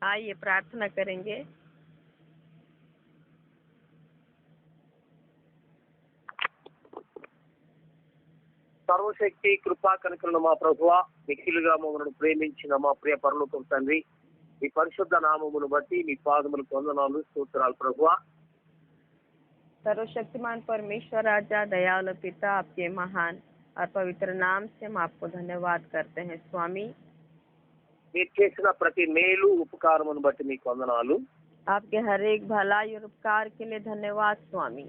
आइए प्रार्थना करेंगे। సర్వశక్తి కృపా కనికలను మా ప్రభువా, మిక్కిలుగా మమ్మల్ని ప్రేమించిన మా ప్రియ పరలోకం తండ్రి, మీ పరిశుద్ధ నామమును బట్టి మీ పాదములకు వందనాలు, స్తోత్రాలు ప్రభువా। सर्वशक्तिमान परमेश्वर राजा दयालु पिता, आपके महान और पवित्र नाम से हम आपको धन्यवाद करते हैं स्वामी। మీరు చేసిన ప్రతి మేలు ఉపకారమును బట్టి మీకు వందనాలు। आपके हर एक भलाई और उपकार के लिए धन्यवाद स्वामी।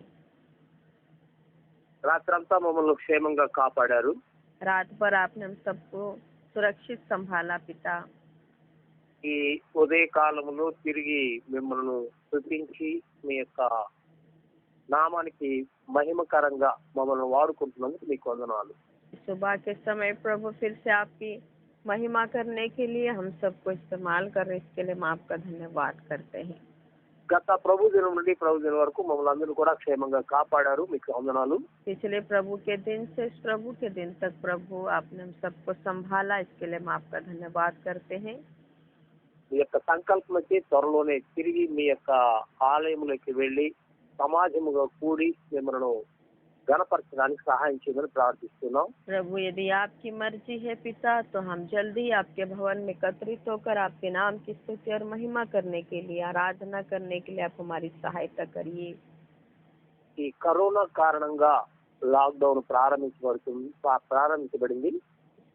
రాత్రంతా మమ్మల్ని క్షేమంగా కాపాడారు। रात भर आपने हम सबको सुरक्षित संभाला पिता। ఈ ఉదయ కాలంలో తిరిగి మిమ్మల్ని స్తుతించి మీ యొక్క నామానికి మహిమకరంగా మమ్మల్ని వాడుకుంటున్నందుకు మీకు వందనాలు। सुबह के समय प्रभु फिर से आपकी महिमा करने के लिए हम सबको इस्तेमाल कर रहे, इसके लिए हम आपका धन्यवाद करते हैं। గత ప్రభు దినం నుండి ప్రభు దినం వరకు మమ్మల్ని అందరూ కూడా క్షేమంగా కాపాడారు, మీకు వందనాలు। पिछले प्रभु के दिन से इस प्रभु के दिन तक प्रभु आपने हम सबको संभाला, इसके लिए हम आपका धन्यवाद करते हैं। మీ యొక్క సంకల్పంకి త్వరలోనే తిరిగి మీ యొక్క ఆలయంలోకి వెళ్ళి సమాజముగా కూడి మిమ్మల్ని గణపరచడానికి సహాయం చేయమని ప్రార్థిస్తున్నాం। प्रभु यदि आपकी मर्जी है पिता, तो हम जल्दी आपके भवन में एकत्रित होकर आपके नाम की स्तुति और महिमा करने के लिए, आराधना करने के लिए आप हमारी सहायता करिए। ఈ కరోనా కారణంగా లాక్డౌన్ ప్రారంభించబడింది।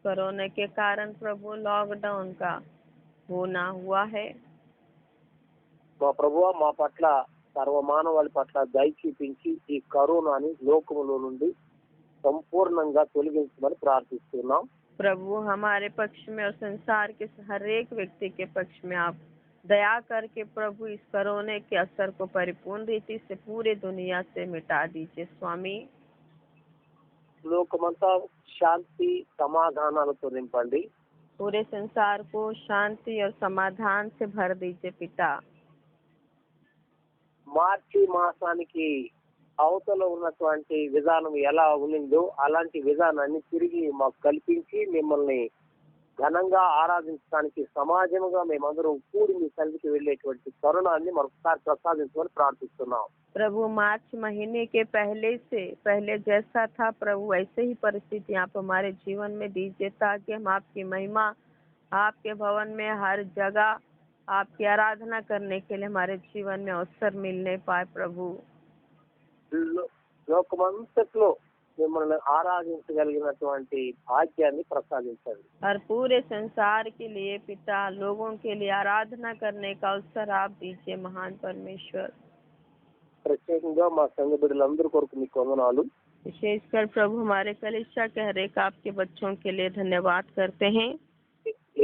कोरोना के कारण प्रभु लॉकडाउन का होना हुआ है। మా ప్రభువా, మా పట్ల సర్వమానవాళి పట్ల దయ చూపించి ఈ కరోనాని లోకములో నుండి సంపూర్ణంగా తొలగించమని ప్రార్థిస్తున్నాం। प्रभु हमारे पक्ष में और संसार के हर एक व्यक्ति के पक्ष में आप दया करके प्रभु इस कोरोना के असर को परिपूर्ण रीति से पूरे दुनिया से मिटा दीजिए स्वामी। లోకమంతా శాంతి సమాధానాలతో నింపండి। पूरे संसार को शांति और समाधान से भर दीजिए पिता। మార్చి మాసానికి అవతల ఉన్నటువంటి విధానం ఎలా ఉండిందో అలాంటి విధానాన్ని తిరిగి మాకు కల్పించి మిమ్మల్ని ఘనంగా ఆరాధించడానికి సమాజముగా మేమందరం కూడి మీ సన్నిధికి వెళ్ళేటువంటి తరుణాన్ని మరొకసారి ప్రసాదించమని ప్రార్థిస్తున్నాం। प्रभु मार्च महीने के पहले जैसा था प्रभु वैसे ही परिस्थिति आप हमारे जीवन में दीजिए, ताकि हम आपकी महिमा आपके भवन में हर जगह आपकी आराधना करने के लिए हमारे जीवन में अवसर मिलने पाए प्रभु। లోకమంతట్లో మిమ్మల్ని ఆరాధించగలిగినటువంటి భాగ్యాన్ని ప్రసాదించండి। और पूरे संसार के लिए पिता, लोगों के लिए आराधना करने का अवसर आप दीजिए महान परमेश्वर। ప్రత్యేకంగా మా సంఘ బిడ్డలందరి కొరకు మీకు వందనాలు। विशेषकर प्रभु हमारे कलीसिया के हर एक आपके बच्चों के लिए धन्यवाद करते हैं।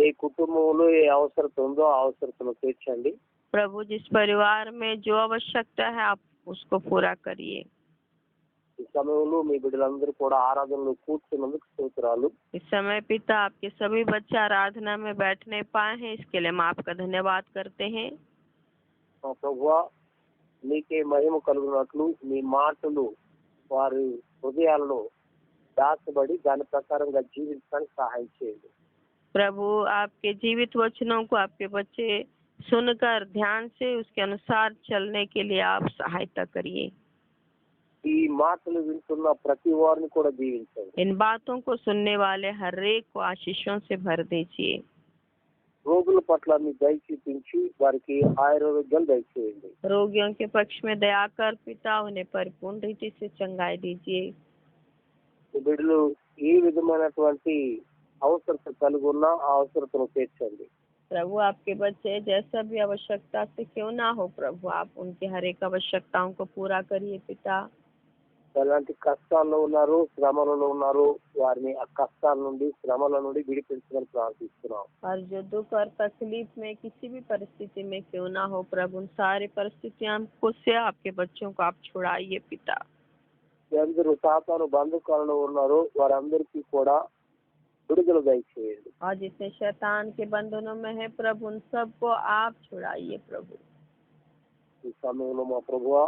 ఏ కుటుంబంలో ఏ అవసరత ఉందో ఆ అవసరతను తీర్చండి। प्रभु जिस परिवार में जो आवश्यकता है आप उसको पूरा करिए। ఈ సమయంలో మీ బిడ్డలందరూ కూడా ఆరాధనలో కూర్చున్నందుకు స్తోత్రాలు। इस समय पिता आपके सभी बच्चे आराधना में बैठने पाए हैं, इसके लिए हम आपका धन्यवाद करते हैं। మా ప్రభువా, మీకే మహిమ కలుగునట్లు మీ మాటలు వారి హృదయాలలో దాచబడి దాని ప్రకారంగా జీవించడానికి సహాయం చేయండి। प्रभु आपके जीवित वचनों को आपके बच्चे सुनकर ध्यान से उसके अनुसार चलने के लिए आप सहायता करिए। ఈ మాటలు వింటున్న ప్రతి వారిని కూడా దీవించండి। इन बातों को सुनने वाले हर एक को आशीषों से भर दीजिए। రోగుల పట్ల మీ దయ చూపించి వారికి ఆయుర్వేద్యం దయచేయండి। रोगियों के पक्ष में दया कर पिता उन्हें परिपूर्ण रीति से चंगाई दीजिए। ఈ బిడ్డలు ఏ విధమైనటువంటి అవసరత కలిగి ఉన్నా ఆ అవసరతను తీర్చండి। प्रभु आपके बच्चे जैसा भी आवश्यकता से क्यों ना हो प्रभु आप उनकी हर एक आवश्यकताओं को पूरा करिए पिता। ఎలాంటి కష్టాల్లో ఉన్నారు, శ్రమలలో ఉన్నారు, వారిని ఆ కష్టాల నుండి శ్రమల నుండి విడిపించమని ప్రార్థిస్తున్నాం। और जो दुख और तकलीफ में किसी भी परिस्थिति में क्यों ना हो प्रभु उन सारी परिस्थितियों को से आपके बच्चों को आप छुड़ाइए पिता। ఎందరూ సాతాను బంధకాలలో ఉన్నారో వారందరికీ కూడా విడుదల దయచేయండి। और जितने शैतान के बंधनों में है प्रभु उन सबको आप छुड़ाइए प्रभु। ఈ సమయంలో మా ప్రభువా,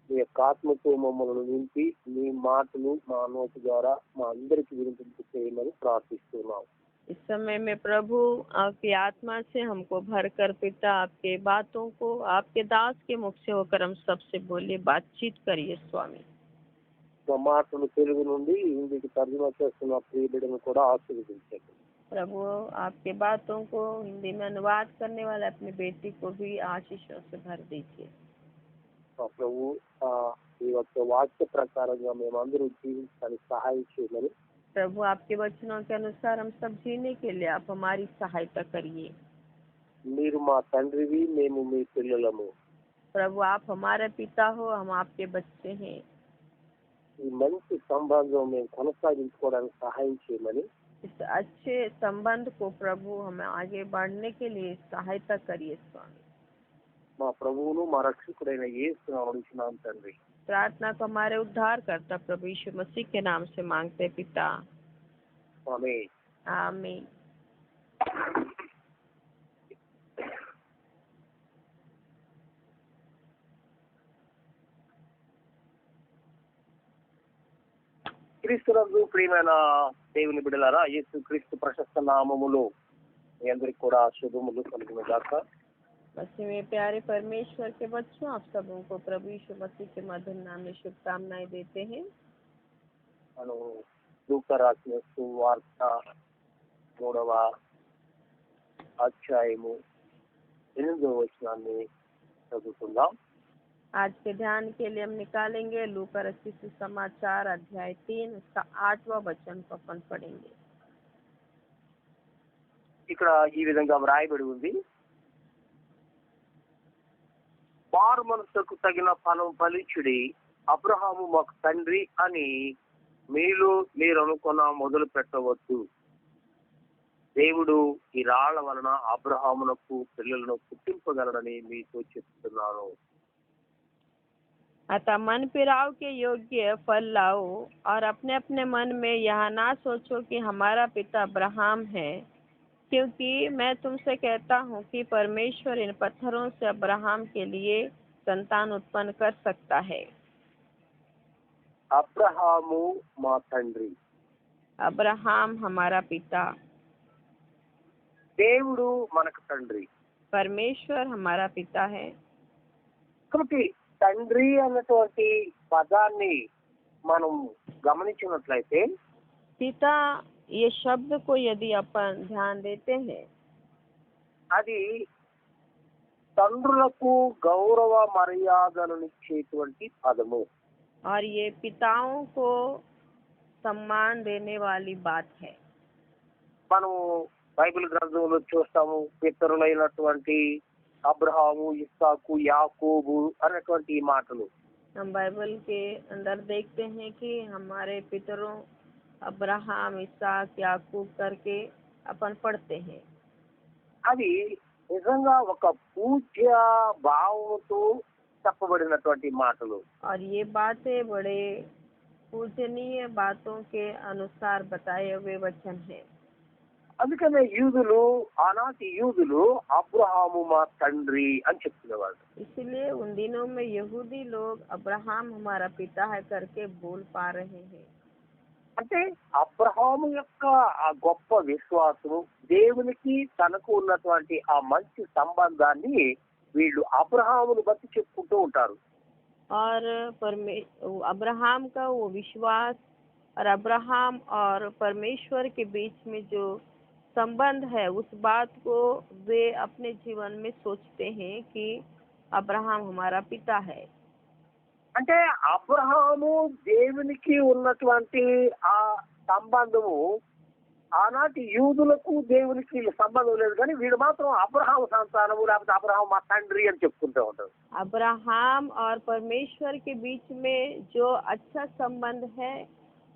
మీ యొక్క ఆత్మతో మమ్మల్ని నింపి మీ మాటలు మా నోటి ద్వారా మా అందరికి వినిపించి చేయమని ప్రార్థిస్తున్నాం। इस समय में प्रभु आपकी आत्मा से हमको भर कर पिता आपके बातों को आपके दास के मुख से होकर हम सबसे बोलिए, बातचीत करिए स्वामी। మా మాటలు తెలుగు నుండి హిందీకి తర్జుమా చేస్తున్న ప్రియ బిడ్డను కూడా ఆశీర్వదించండి. प्रभु आपके बातों को हिंदी में अनुवाद करने वाले अपनी बेटी को भी आशीषों से भर दीजिए। మా ప్రభు ఈ యొక్క వాక్య ప్రకారంగా మేమందరూ జీవించడానికి సహాయం చేయమని, प्रभु आपके वचनों के अनुसार हम सब जीने के लिए आप हमारी सहायता करिए। మీరు మా తండ్రివి, మేము మీ పిల్లలము. प्रभु आप हमारे पिता हो, हम आपके बच्चे हैं। ఈ మంచి సంబంధం మేము కొనసాగించుకోవడానికి సహాయం చేయమని, इस अच्छे संबंध को प्रभु हमें आगे बढ़ने के लिए सहायता करिए स्वामी। మా ప్రభువును మా రక్షకుడైన యేసు నామములో అడుగుచున్నాం తండ్రి. प्रार्थना को हमारे उद्धारकर्ता प्रभु यीशु मसीह के नाम से मांगते पिता, ఆమేన్. आमीन। క్రీస్తునందు ప్రియమైన దేవుని బిడ్డలారా, యేసు క్రీస్తు ప్రశస్త నామములో మీ అందరికి కూడా శుభములు కలుగును గాక. मसीह में प्यारे परमेश्वर के बच्चों, आप सबों को प्रभु यीशु मसीह के मधुर नाम में शुभकामनाएं देते हैं। మనం లూకా రాసిన సువార్త 3వ అధ్యాయము 8వ వచనాన్ని చదువుకుందాం. आज के ध्यान के लिए हम निकालेंगे लूका रचित सुसमाचार अध्याय 3 उसका 8वां वचन को अपन पढ़ेंगे। ఇక్కడ ఈ విధంగా వ్రాయబడి ఉంది, మారు మనసుకు తగిన ఫలం ఫలించుడి, అబ్రహాము మాకు తండ్రి అని మీలో మీరు అనుకున్న మొదలు పెట్టవద్దు. దేవుడు ఈ రాళ్ల వలన అబ్రహామునకు పిల్లలను పుట్టింపగలడని మీతో చెప్తున్నాను. अतः मन फिराव के योग्य फल लाओ और अपने अपने मन में यह ना सोचो कि हमारा पिता अब्राहम है, क्योंकि मैं तुमसे कहता हूँ कि परमेश्वर इन पत्थरों से अब्राहम के लिए संतान उत्पन्न कर सकता है। అబ్రహాము మా తండ్రి, अब्राहम हमारा पिता, దేవుడు మనకు తండ్రి. परमेश्वर हमारा पिता है। కాబట్టి తండ్రి అన్నటువంటి పదాన్ని మనం గమనించినట్లయితే, पिता ये शब्द को यदि अपन ध्यान देते हैं, అది తండ్రులకు గౌరవ మర్యాదలను ఇచ్చేటువంటి పదము. और ये पिताओं को सम्मान देने वाली बात है। మనం బైబిల్ గ్రంథంలో చూస్తాము, పితరులైనటువంటి అబ్రహాము, ఇస్సాకు, యాకోబు అనేటువంటి ఈ మాటలు. हम बाइबल के अंदर देखते हैं कि हमारे पितरों अब्राहम, इसहाक, याकूब करके अपन पढ़ते हैं। అది నిజంగా ఒక పూజ్య భావంతో చెప్పబడినటువంటి మాటలు. और ये बातें बड़े पूजनीय बातों के अनुसार बताए हुए वचन हैं। అందుకనే ఆనాటి యూదులు అబ్రహాము మా తండ్రి అని చెప్తున్నవాడు. इसलिए उन दिनों में यहूदी लोग अब्राहम हमारा पिता है करके बोल पा रहे हैं। అంటే అబ్రహాము యొక్క ఆ గొప్ప విశ్వాసము, దేవునికి తనకు ఉన్నటువంటి ఆ మంచి సంబంధాన్ని వీళ్ళు అబ్రహామును బట్టి చెప్పుకుంటూ ఉంటారు. और अब्राहम का वो विश्वास और अब्राहम और परमेश्वर के बीच में जो संबंध है, उस बात को वे अपने जीवन में सोचते हैं कि अब्राहम हमारा पिता है। అంటే అబ్రహాము దేవునికి ఉన్నటువంటి ఆ సంబంధము ఆనాటి యూదులకు దేవునికి సంబంధం లేదు, కానీ వీడు మాత్రం అబ్రహాము సంతానము లేకపోతే అబ్రహాము మా తండ్రి అని చెప్పుకుంటూ ఉంటారు. अब्राहम और परमेश्वर के बीच में जो अच्छा संबंध है,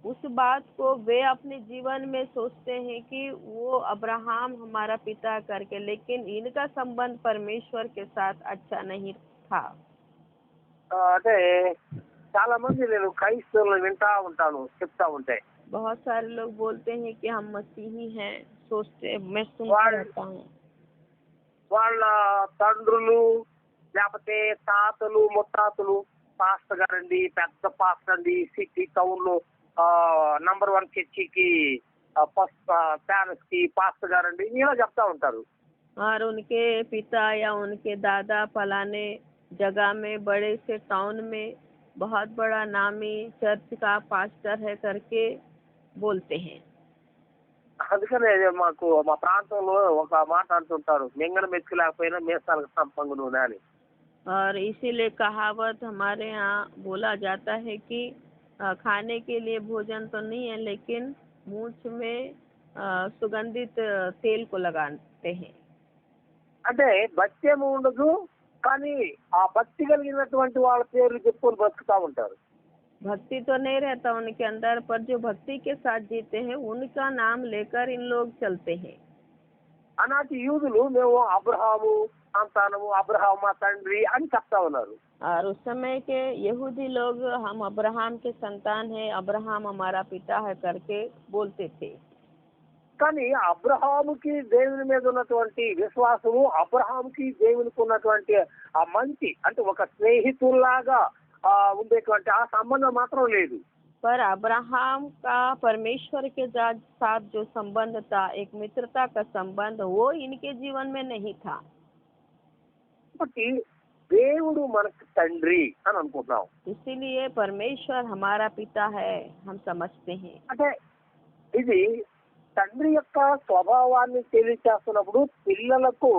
उस बात को वे अपने जीवन में सोचते हैं कि वो अब्राहम हमारा पिता करके, लेकिन इनका संबंध परमेश्वर के साथ अच्छा नहीं था। అంటే చాలా మంది నేను క్రైస్తవులను వింటా ఉంటాను, చెప్తా ఉంటే बहुत सारे लोग बोलते हैं कि हम मसीही हैं, सोचते, मैं सुनता रहता हूँ। వాళ్ళ తండ్రులు లేకపోతే తాతలు ముత్తాతలు పాస్టర్ గారండి, పెద్ద పాస్టర్ అండి, సిటీ టౌన్ లో నంబర్ 1 చర్చికి ఫస్ట్ పేరెంట్స్ కి పాస్టర్ గారండి ఇలా చెప్తా ఉంటారు. और उनके पिता या उनके दादा फलाने जगह में बड़े से टाउन में बहुत बड़ा नामी चर्च का पास्टर है करके बोलते हैं। అందుకనే మాకు మా ప్రాంతంలో ఒక మాట అంటుంటారు, మెంగన మెతుకులేకపోయినా మేసాలకు సంపంగు నూనె అని. और इसीलिए कहावत हमारे यहाँ बोला जाता है कि खाने के लिए भोजन तो नहीं है लेकिन मूछ में सुगंधित तेल को लगाते हैं। అంటే భక్తి ఏమో ఉండదు, కానీ ఆ భక్తి కలిగినటువంటి వాళ్ళ పేర్లు చెప్పుకొని బతుకుతా ఉంటారు. भक्ति तो नहीं रहता उनके अंदर, पर जो भक्ति के साथ जीते हैं उनका नाम लेकर इन लोग चलते हैं। ఆనాటి యూదులు మేము అబ్రహాము సంతానము, అబ్రహాము మా తండ్రి అని చెప్తా ఉన్నారు. और उस समय के यहूदी लोग हम अब्राहम के संतान हैं, अब्राहम हमारा पिता है करके बोलते थे। కానీ అబ్రహాముకి దేవుని మీద ఉన్నటువంటి విశ్వాసము, అబ్రహాముకి దేవునికి ఉన్నటువంటి ఆ మంచి అంటే ఒక స్నేహితుల్లాగా ఉండేటువంటి ఆ సంబంధం మాత్రం లేదు. पर अब्राहम का परमेश्वर के साथ जो संबंध था, एक मित्रता का संबंध, वो इनके जीवन में नहीं था। కాబట్టి దేవుడు మనకు తండ్రి అని అనుకుంటున్నాం. इसीलिए परमेश्वर हमारा पिता है हम समझते हैं। అంటే ఇది తండ్రి యొక్క స్వభావాన్ని తెలియచేస్తున్నప్పుడు పిల్లలకు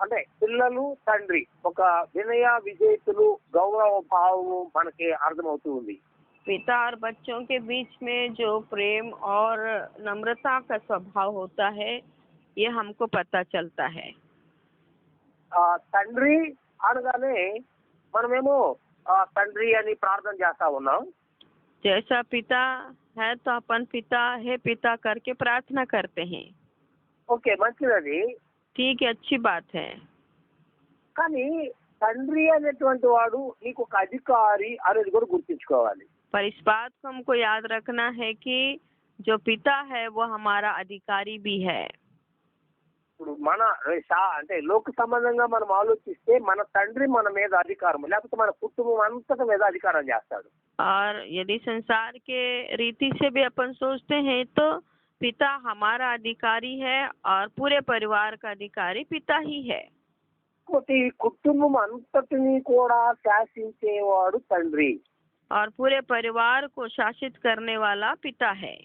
అంటే పిల్లలు తండ్రి ఒక వినయ విజేతులు గౌరవ భావము మనకి అర్థమవుతూ ఉంది. पिता और बच्चों के बीच में जो प्रेम और नम्रता का स्वभाव होता है ये हमको पता चलता है। తండ్రి అనగానే మనమేమో తండ్రి అని ప్రార్థన చేస్తా ఉన్నాం. जैसा पिता है तो अपन पिता है पिता करके प्रार्थना करते हैं। ఓకే, మంచిది, ठीक है, अच्छी बात है। కానీ తండ్రి అనేటువంటి వాడు నీకు ఒక అధికారి అనేది కూడా గుర్తించుకోవాలి. पर इस बात को हमको याद रखना है कि जो पिता है वो हमारा अधिकारी भी है। ఇప్పుడు మన అంటే లోక సంబంధంగా మనం ఆలోచిస్తే మన తండ్రి మన మీద అధికారం, లేకపోతే మన కుటుంబం అంతట మీద అధికారం చేస్తాడు. और यदि संसार के रीति से भी अपन सोचते हैं तो पिता हमारा अधिकारी है और पूरे परिवार का अधिकारी पिता ही है। ఈ కుటుంబం అంతటిని కూడా శాసించేవాడు తండ్రి, और पूरे परिवार को शासित करने वाला पिता है।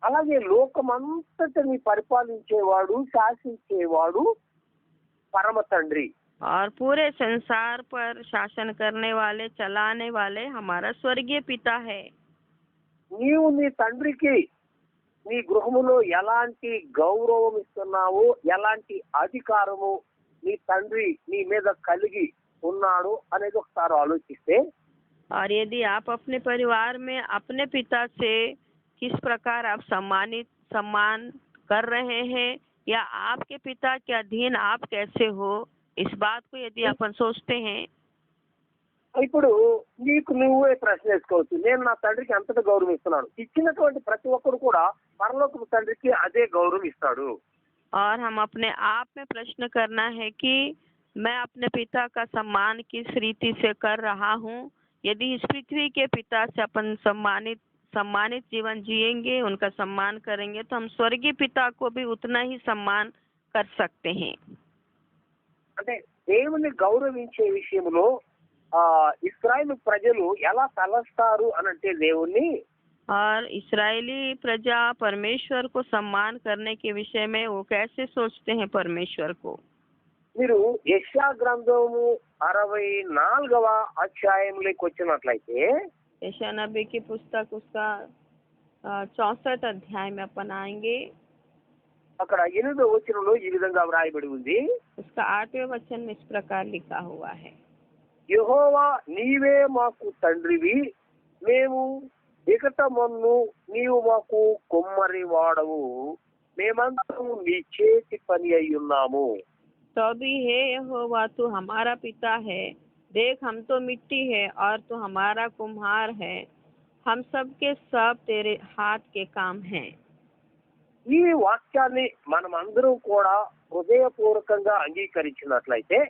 అలాగే లోకమంతటిని పరిపాలించేవాడు శాసించేవాడు పరమ తండ్రి। और पूरे संसार पर शासन करने वाले चलाने वाले हमारा स्वर्गीय पिता है। నీవు నీ తండ్రికి నీ గృహములో ఎలాంటి గౌరవం ఇస్తున్నావు, ఎలాంటి అధికారము నీ తండ్రి నీ మీద కలిగి ఉన్నాడు అనేది ఒకసారి ఆలోచిస్తే, और यदि आप अपने परिवार में अपने पिता से किस प्रकार आप सम्मान कर रहे हैं या आपके पिता के अधीन आप कैसे हो, इस बात को यदि अपन सोचते हैं, ఇప్పుడు నీకు నువ్వే ప్రశ్న వేసుకోవచ్చు, నేను నా తండ్రికి ఎంతటి గౌరవం ఇస్తున్నాను. ఇచ్చినటువంటి ప్రతి ఒక్కరు కూడా పరలోకపు తండ్రికి అదే గౌరవం ఇస్తాడు. और हम अपने आप में प्रश्न करना है कि मैं अपने पिता का सम्मान किस रीति से कर रहा हूँ। यदि इस पृथ्वी के पिता से अपन सम्मानित जीवन जिएंगे, उनका सम्मान करेंगे, तो हम स्वर्गीय पिता को भी उतना ही सम्मान कर सकते हैं। అంటే దేవుని గౌరవించే విషయంలో ఇశ్రాయేలు ప్రజలు ఎలా తలస్తారు అనంటే దేవుణ్ణి, और इस्राएली प्रजा परमेश्वर को सम्मान करने के विषय में वो कैसे सोचते हैं परमेश्वर को। మీరు యెషయా గ్రంథము 64వ అధ్యాయంలోకి వచ్చినట్లయితే, यशायाह नबी की पुस्तक उसका 64 अध्याय में अपन आएंगे। అక్కడ 8వ వచనంలో ఈ విధంగా వ్రాయబడి ఉంది, उसका 8वें वचन में इस प्रकार लिखा हुआ है, యెహోవా నీవే మాకు తండ్రివి, మేము ఎగటమన్ను, నీవు మాకు కొమ్మరి వాడవు, మేమందరం నీ చేతి పని అయ్యున్నాము। तो भी हे यहोवा तू हमारा पिता है, देख हम तो मिट्टी है और तू हमारा कुम्हार है, हम सब के सब तेरे हाथ के काम हैं। ఈ వాక్యాన్ని మనం అందరం కూడా హృదయపూర్వకంగా అంగీకరించినట్లయితే,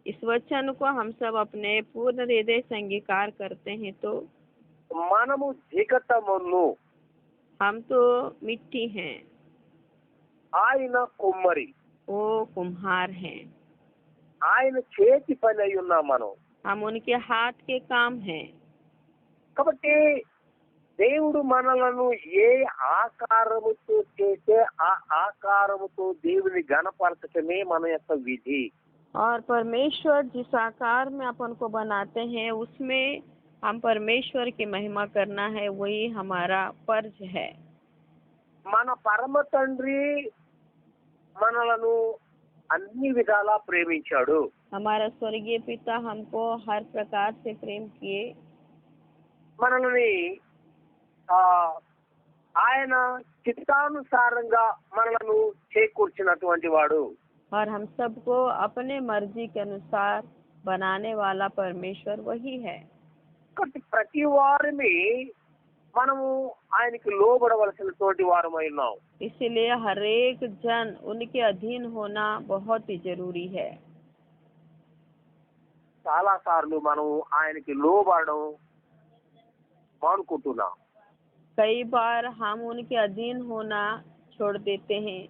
इस वचन को हम सब अपने पूर्ण हृदय से अंगीकार करते हैं तो మనము జిగటమును हम तो मिट्टी हैं, ఆయన కుమ్మరి, वो कुम्हार हैं, ఆయన చేతి పని అయి ఉన్నాం మనం. हम उनके हाथ के काम हैं. కాబట్టి దేవుడు మనలను ఏ ఆకారముతో చేస్తే ఆ ఆకారముతో దేవుని ఘనపరచటమే మన యొక్క విధి. और परमेश्वर जिस आकार में अपन को बनाते हैं उसमें हम परमेश्वर की महिमा करना है, वही हमारा फर्ज है. మన పరమ తండ్రి మనలను అన్ని విధాలా ప్రేమించాడు. हमारा स्वर्गीय पिता हमको हर प्रकार से प्रेम किए. మనల్ని ఆ ఆయన చిత్తానుసారంగా మనలను చేకూర్చినటువంటి వాడు. और हम सबको अपने मर्जी के अनुसार बनाने वाला परमेश्वर वही है. కాబట్టి ప్రతి వారిని మనము ఆయనకి లోబడవలసినటువంటి వారమై ఉన్నాం. इसीलिए हर एक जन उनके अधीन होना बहुत ही जरूरी है. చాలా సార్లు మనం ఆయనకి లోబడడం మానుకుంటున్నాం. कई बार हम उनके अधीन होना छोड़ देते हैं.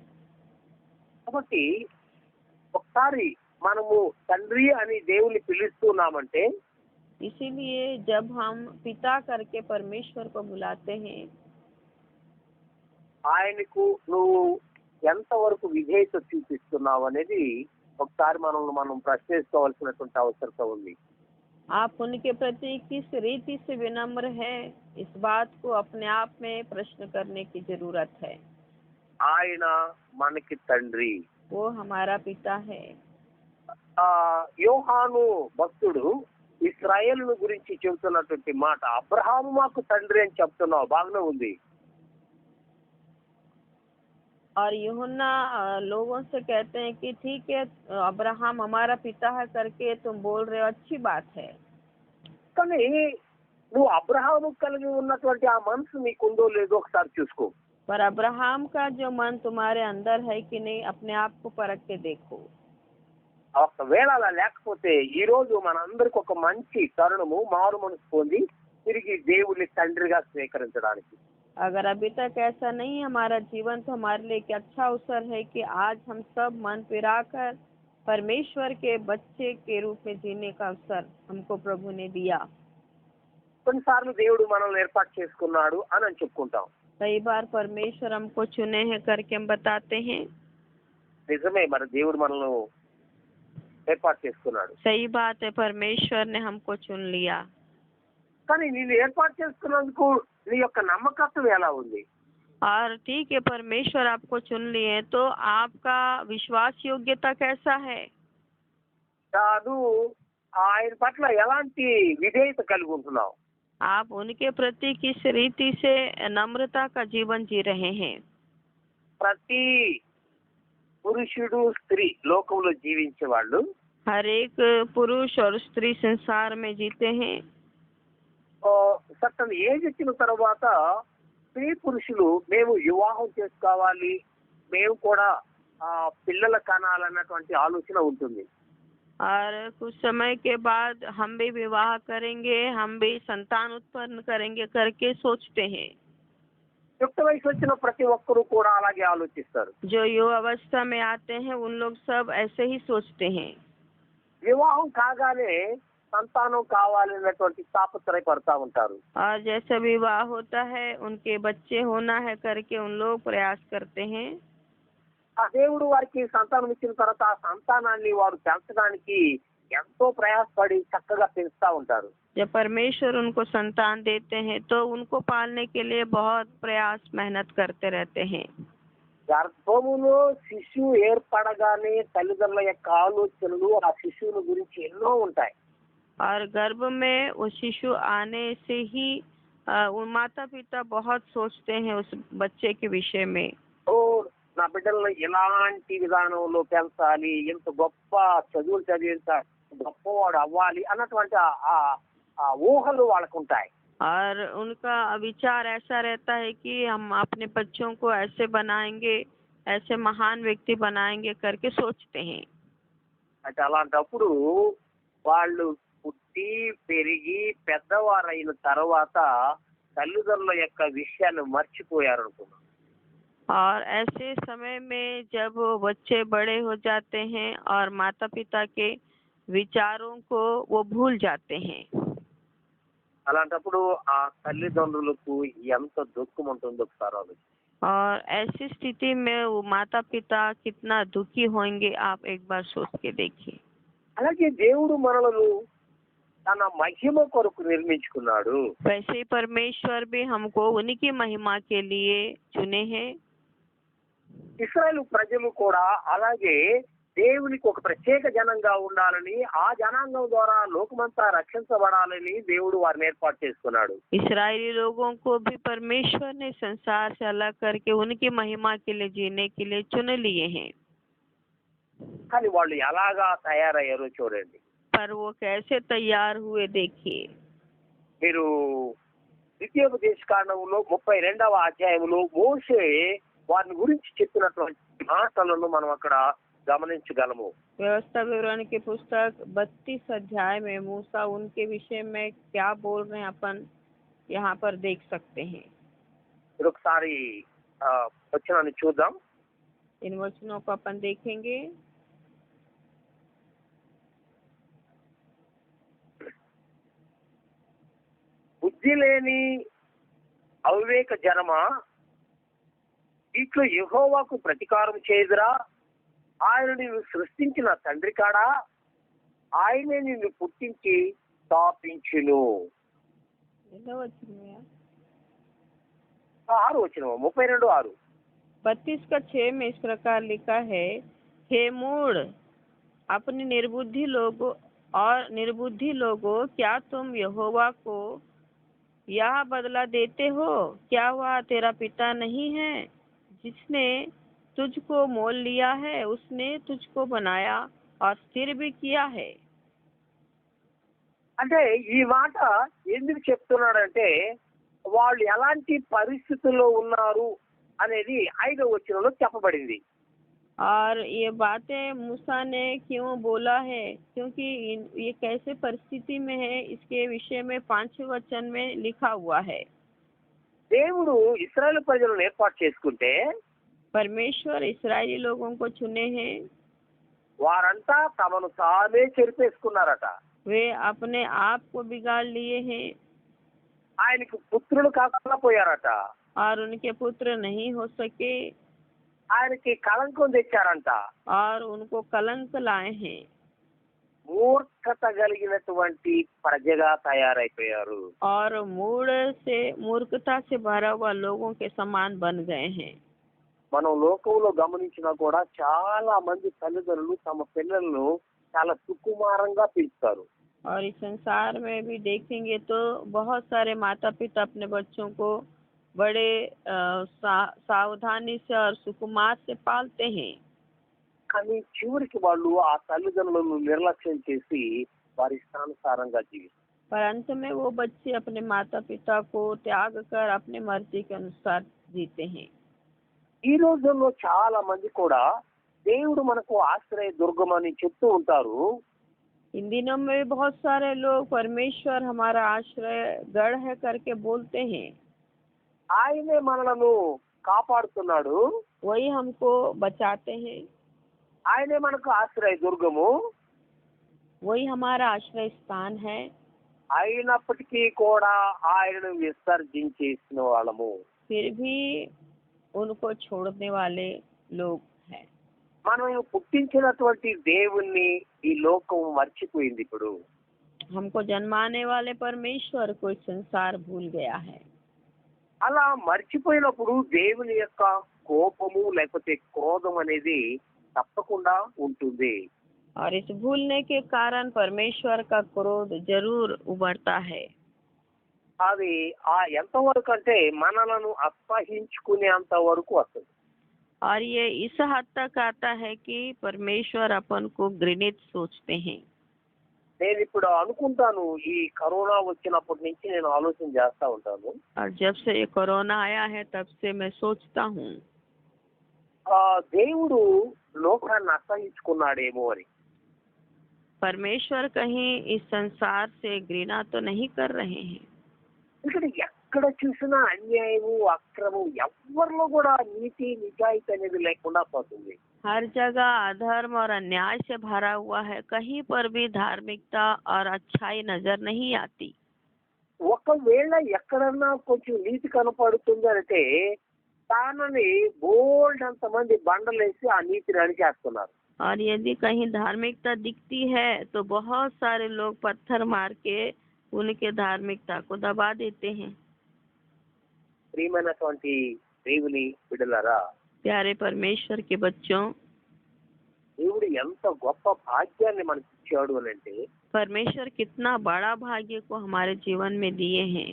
కాబట్టి ఒకసారి మనము తండ్రి అని దేవుని పిలుస్తున్నామంటే इसीलिए जब हम पिता करके परमेश्वर को बुलाते हैं, ఆయనకు నువ్వు ఎంతవరకు విధేయత చూపిస్తున్నావు అనేది ఒకసారి మనం ప్రశ్నించుకోవాల్సినటువంటి అవసరం ఉంది. आप उनके प्रति किस रीति से विनम्र है, इस बात को अपने आप में प्रश्न करने की जरूरत है. ఆయన మనకి తండ్రి. वो हमारा पिता है. యోహాను భక్తుడు ఇశ్రాయేలు గురించి చెబుతున్నటువంటి మాట, అబ్రహాము మాకు తండ్రి అని చెప్తున్నావు, బాగానే ఉంది. और यूहन्ना लोगों से कहते हैं कि ठीक है, अब्राहम हमारा पिता है करके तुम बोल रहे हो, अच्छी बात है. కానీ నువ్వు అబ్రహాము కలిగి ఉన్నటువంటి ఆ మనసు నీకుందో లేదో ఒకసారి చూసుకో. पर अब्राहम का जो मन तुम्हारे अंदर है कि नहीं, अपने आप को परख के देखो. ఒకవేళ అలా లేకపోతే ఈ రోజు మనందరికి ఒక మంచి తరుణము మారు మనసు పొంది తిరిగి దేవుని తండ్రిగా స్వీకరించడానికి. अगर अभी तक ऐसा नहीं है हमारा जीवन, तो हमारे लिए एक अच्छा अवसर है कि आज हम सब मन फिराकर परमेश्वर के बच्चे के रूप में जीने का अवसर हमको प्रभु ने दिया. కొన్నిసార్లు దేవుడు మనల్ని ఏర్పాటు చేసుకున్నాడు అని చెప్పుకుంటాం. कई बार परमेश्वर हमको चुने हैं करके हम बताते हैं. నిజమే, మరి దేవుడు మనల్ని ఏర్పాటు చేసుకున్నాడు. सही बात है, परमेश्वर ने हमको चुन लिया. కానీ నిన్ను ఏర్పాటు చేసుకున్నందుకు నీ యొక్క నమ్మకత్వం ఎలా ఉంది? और ठीक है, परमेश्वर आपको चुन लिए हैं, तो आपका विश्वास योग्यता कैसा है? నువ్వు ఆయన పట్ల ఎలాంటి విధేయత కలిగి ఉంటున్నావు? आप उनके प्रति किस रीति से नम्रता का जीवन जी रहे हैं? ప్రతి పురుషుడు స్త్రీ లోకంలో జీవించే వాళ్ళు हर एक पुरुष और स्त्री संसार में जीते हैं. సర్టన్ ఏజ్ వచ్చిన తర్వాత స్త్రీ పురుషులు మేము వివాహం చేసుకోవాలి, మేము కూడా పిల్లల కనాలన్నటువంటి ఆలోచన ఉంటుంది. और कुछ समय के बाद हम भी विवाह करेंगे, हम भी संतान उत्पन्न करेंगे करके सोचते हैं. యుక్త వయసు వచ్చిన ప్రతి ఒక్కరూ కూడా అలాగే ఆలోచిస్తారు. जो युवा अवस्था में आते हैं उन लोग सब ऐसे ही सोचते हैं. వివాహం కాగానే సంతానం కావాలన్నటువంటి తాపత్రయపడతా ఉంటారు. और जैसे विवाह होता है उनके बच्चे होना है करके उन लोग प्रयास करते हैं. ఆ దేవుడు వారికి సంతానం ఇచ్చిన తర్వాత ఆ సంతానాన్ని వారు పెంచడానికి ఎంతో ప్రయాసపడి చక్కగా పెంచుతా ఉంటారు. जब परमेश्वर उनको संतान देते हैं तो उनको पालने के लिए बहुत प्रयास मेहनत करते रहते हैं. గర్భములో శిశువు ఏర్పడగానే తల్లిదండ్రుల యొక్క ఆలోచనలు ఆ శిశువుని గురించి ఎన్నో ఉంటాయి. और गर्भ में वो शिशु आने से ही माता पिता बहुत सोचते हैं उस बच्चे के विषय में. ఓ నా బిడ్డలను ఎలాంటి విధానంలో పెంచాలి, ఎంత గొప్ప చదువులు చదివించాలి, గొప్పవాడు అవ్వాలి అన్నటువంటి ఆ ఊహలు వాళ్ళకు ఉంటాయి. और उनका विचार ऐसा रहता है कि हम अपने बच्चों को ऐसे बनाएंगे, ऐसे महान व्यक्ति बनाएंगे करके सोचते हैं. అయితే అలాంటప్పుడు వాళ్ళు పుట్టి పెరిగి పెద్దవారైన తర్వాత తల్లిదండ్రుల యొక్క విషయాన్ని మర్చిపోయారు అనుకున్నాను. और ऐसे समय में जब वो बच्चे बड़े हो जाते हैं और माता पिता के विचारों को वो भूल जाते हैं। అలాంటప్పుడు ఆ తల్లిదండ్రులకు ఎంత దుఃఖం ఉంటుందో ఒకసారి ఆలోచించండి. और ऐसी स्थिति में वो माता पिता कितना दुखी होंगे, आप एक बार सोच के देखिए। అలాగే దేవుడు మనలను తన మహిమ కొరకు నిర్మించుకున్నాడు. वैसे ही परमेश्वर भी हमको उन्हीं महिमा के लिए चुने हैं। ఇశ్రాయేలు ప్రజలు కూడా అలాగే దేవునికి ఒక ప్రత్యేక జనంగా ఉండాలని, ఆ జనాంగం ద్వారా లోకమంతా రక్షించబడాలని దేవుడు వారిని ఏర్పాటు చేసుకున్నాడు. इस्राएली लोगों को भी परमेश्वर ने संसार से अलग करके उनकी महिमा के लिए जीने के लिए चुन लिए हैं। కానీ వాళ్ళు ఎలాగా తయారయ్యారో చూడండి. पर वो कैसे तैयार हुए देखिए। మీరు ద్వితీయోపదేశకాండంలో 32వ అధ్యాయంలో మోషే వారిని గురించి చెప్పినటువంటి మాటలను మనం అక్కడ గమనించగలము. व्यवस्था विवरण की पुस्तक 32 अध्याय में मूसा उनके विषय में क्या बोल रहे हैं अपन यहाँ पर देख सकते हैं। మీరు ఒకసారి వచనాన్ని చూద్దాం. इन वचनों को अपन देखेंगे। బుద్ధి లేని అవివేక జనమా, ఇట్లు యెహోవాకు ప్రతీకారం చేయుదురా? ఆయన నిన్ను సృష్టించిన తండ్రి కాడా? ఆయనే నిన్ను పుట్టించి స్థాపించును. 32:6 32 का 6 में इस प्रकार लिखा है, हे मूढ़ अपने निर्बुद्धि लोगों, क्या तुम यहोवा को यह बदला देते हो? क्या वह तेरा पिता नहीं है जिसने तुझको मोल लिया है? उसने तुझको बनाया और स्थिर भी किया है। అంటే ఈ మాట ఎందుకు చెప్తున్నాడంటే వాళ్ళు ఎలాంటి పరిస్థితుల్లో ఉన్నారు అనేది 5వ వచనంలో చెప్పబడింది. और ये बातें मूसा ने क्यों बोला है, क्योंकि ये कैसे परिस्थिति में है, इसके विषय में 5वें वचन में लिखा हुआ है। దేవుడు ఇశ్రాయేలు ప్రజలను ఏర్పాటు చేసుకుంటే परमेश्वर इस्राएली लोगों को चुने हैं। వారంతా తమను తామే చెరిపేసుకున్నారట. वे अपने आप को बिगाड़ लिए हैं ఆయనకు పుత్రులు కాకుండా పోయారట. और उनके पुत्र नहीं हो सके ఆయనకి కళంకం తెచ్చారంట. और उनको कलंक लाए हैं। మూర్ఖత కలిగినటువంటి ప్రజగా తయారైపోయారు. और मूर्खता से भरा हुआ लोगों के समान बन गए हैं। మనం లోకంలో గమనించినా కూడా చాలా మంది తల్లిదండ్రులు తమ పిల్లలను చాలా సుకుమారంగా పెంచుతారు. और इस संसार में भी देखेंगे तो बहुत सारे माता पिता अपने बच्चों को बड़े सावधानी से और सुकुमार से पालते हैं। కానీ చివరికి వాళ్ళు ఆ తల్లిదండ్రులను నిర్లక్ష్యం చేసి వారి ఇష్టానుసారంగా జీవిస్తారు. पर अंत में वो बच्चे अपने माता पिता को त्याग कर अपने मर्जी के अनुसार जीते हैं। ఈ రోజుల్లో చాలా మంది కూడా దేవుడు మనకు ఆశ్రయ దుర్గం అని చెప్తూ ఉంటారు. इन दिनों में भी बहुत सारे लोग परमेश्वर हमारा आश्रय गढ़ है करके बोलते हैं। ఆయనే మనలను కాపాడుతున్నాడు, वही हमको बचाते हैं, ఆయనే మనకు ఆశ్రయ దుర్గము. वही हमारा आश्रय स्थान है। అయినప్పటికీ కూడా ఆయనను విసర్జించేసిన వాళ్ళము. फिर भी उनको छोड़ने वाले लोग हैं। మనం పుట్టించినటువంటి దేవుణ్ణి ఈ లోకం మర్చిపోయింది. ఇప్పుడు हमको जन्माने वाले परमेश्वर को संसार भूल गया है। అలా మర్చిపోయినప్పుడు దేవుని యొక్క కోపము లేకపోతే క్రోధం అనేది తప్పకుండా ఉంటుంది. और इस भूलने के कारण परमेश्वर का क्रोध जरूर उभरता है। అది ఎంతవరకు అంటే మనలను అసహించుకునేంత వరకు వస్తుంది. और ये इस हद तक आता है कि परमेश्वर अपन को घृणित सोचते हैं। నేను ఇప్పుడు అనుకుంటాను, ఈ కరోనా వచ్చినప్పటి నుంచి నేను ఆలోచన చేస్తా ఉంటాను. और जब से ये कोरोना आया है तब से मैं सोचता हूँ దేవుడు లోకాన్ని అసహించుకున్నాడేమో అని. परमेश्वर कहीं इस संसार से घृणा तो नहीं कर रहे हैं। ఇక్కడ ఎక్కడ చూసినా అన్యాయము అక్రమం, ఎవరిలో కూడా నీతి నిజాయితీ అనేది లేకుండా పోతుంది. हर जगह अधर्म और अन्याय से भरा हुआ है, कहीं पर भी धार्मिकता और अच्छाई नजर नहीं आती। ఒకవేళ ఎక్కడన్నా కొంచెం నీతి కనపడుతుంది అంటే తానని బోల్డ్ అంతమంది బండలేసి ఆ నీతిని అణిచేస్తున్నారు. और यदि कहीं धार्मिकता दिखती है तो बहुत सारे लोग पत्थर मार के उनके धार्मिकता को दबा देते हैं। ప్రియమైనటువంటి దేవుని బిడ్డలారా, प्यारे परमेश्वर के बच्चों, దేవుడు ఎంత గొప్ప భాగ్యాన్ని మనకి ఇచ్చాడు అని అంటే परमेश्वर कितना बड़ा भाग्य को हमारे जीवन में दिए हैं।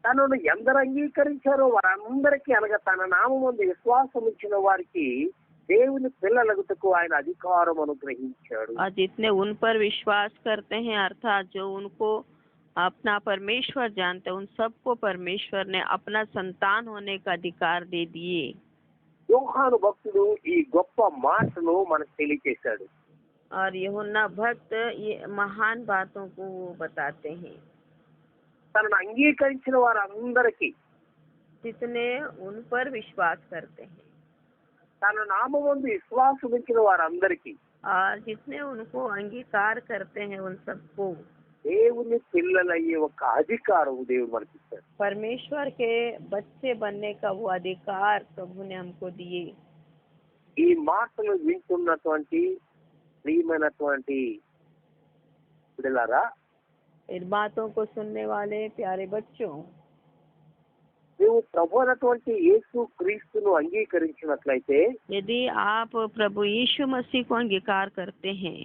తనను ఎందరు అంగీకరించారో వారందరికీ అనగా తన నామమందు విశ్వాసం ఇచ్చిన వారికి దేవుని పిల్లలగుటకు ఆయన అధికారం అనుగ్రహించాడు. और जितने उन पर विश्वास करते हैं, अर्थात जो उनको अपना परमेश्वर जानते हैं, उन सबको परमेश्वर ने अपना संतान होने का अधिकार दे दिए। యోహాను భక్తుడు ఈ గొప్ప మాటను మనకు తెలియజేశాడు. और यूहन्ना भक्त ये महान बातों को वो बताते हैं। తనను అంగీకరించిన వారందరికీ, जितने उन पर विश्वास करते हैं తన నామమందు విశ్వాసం ఇచ్చిన వారందరికీ, और जितने उनको अंगीकार करते हैं, उन सबको దేవుని పిల్లలయ్యే ఒక అధికారం దేవుడు మనకి ఇచ్చాడు. परमेश्वर के बच्चे बनने का वो अधिकार प्रभु ने हमको दिए। ఈ మాటలు వింటున్నటువంటి ప్రియమైనటువంటి బిడ్డలారా, इन बातों को सुनने वाले प्यारे बच्चों, నువ్వు ప్రభు అయినటువంటి యేసు క్రీస్తును అంగీకరించినట్లయితే, यदि आप प्रभु यीशु मसीह को अंगीकार करते हैं,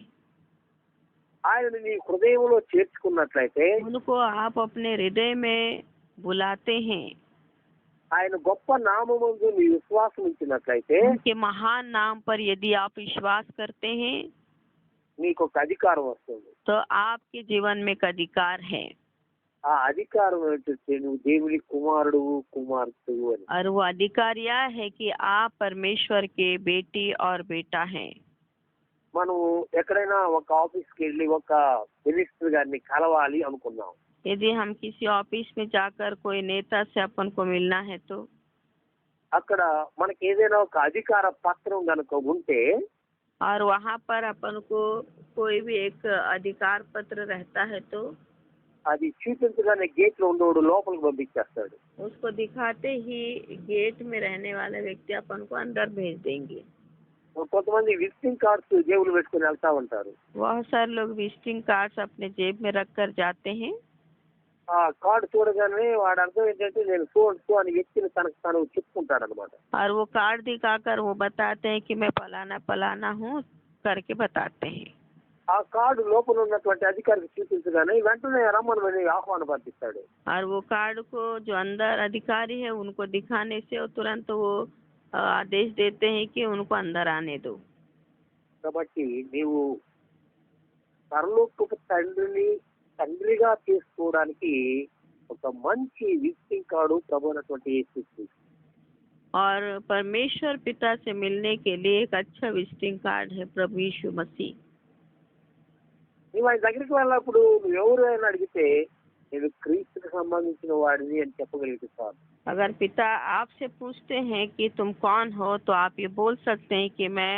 ఆయన నీ హృదయంలో చేర్చుకున్నట్లయితే, उनको आप अपने हृदय में बुलाते हैं, ఆయన గొప్ప నామమందు నీ విశ్వాసం ఇచ్చినట్లయితే उनके महान नाम पर यदि आप विश्वास करते हैं, నీకు ఒక అధికారం వస్తుంది. तो आपके जीवन में एक अधिकार है। ఆ అధికారం ఏంటంటే నువ్వు దేవుని కుమారుడు కుమార్తె అని. और वो अधिकार यह है कि आप परमेश्वर के बेटी और बेटा हैं। మనం ఎక్కడైనా ఒక ఆఫీస్కి వెళ్ళి ఒక మినిస్టర్ గారిని కలవాలి అనుకున్నాం. यदि हम किसी ऑफिस में जाकर कोई नेता से अपन को मिलना है तो అక్కడ మనకి ఏదైనా ఒక అధికార పత్రం కనుక ఉంటే और वहाँ पर अपन को कोई भी एक अधिकार पत्र रहता है तो అది చూపించగానే గేట్ లో ఉండేవాడు లోపలికి పంపించేస్తాడు. उसको दिखाते ही गेट में रहने वाले व्यक्ति अपन को अंदर भेज देंगे। కొంతమంది విజిటింగ్ కార్డ్స్ జేబులు పెట్టుకుని వెళ్తా ఉంటారు. बहुत सारे लोग विजिटिंग कार्ड्स अपने जेब में रख कर जाते हैं। ఆ కార్డు చూడగానే వాడు అర్థం ఏంటంటే నేను సో అని వ్యక్తిని తనకు తను చెప్పుకుంటాడు అనమాట. और वो कार्ड दिखाकर वो बताते हैं कि मैं फलाना फलाना हूँ करके बताते हैं। ఆ కార్డు లోపల ఉన్నటువంటి అధికారికి చూపించగానే వెంటనే రమ్మని ఆహ్వానం పంపిస్తాడు. और वो कार्ड को जो अंदर अधिकारी है उनको दिखाने से वो तुरंत वो आदेश देते हैं कि उनको अंदर आने दो। కాబట్టి నీవు పరలోకపు తండ్రిగా చేసుకోవడానికి ఒక మంచి విజిటింగ్ కార్డు ప్రభు అయినటువంటి యేసు క్రీస్తు. और परमेश्वर पिता से मिलने के लिए एक अच्छा विजिटिंग कार्ड है प्रभु यीशु मसीह। నువ్వు ఆయన దగ్గరికి వెళ్ళినప్పుడు నువ్వు ఎవరు అని అడిగితే నేను క్రీస్తుకు సంబంధించిన వాడిని అని చెప్పగలుగుతాను. अगर पिता आपसे पूछते हैं कि तुम कौन हो तो आप ये बोल सकते हैं कि मैं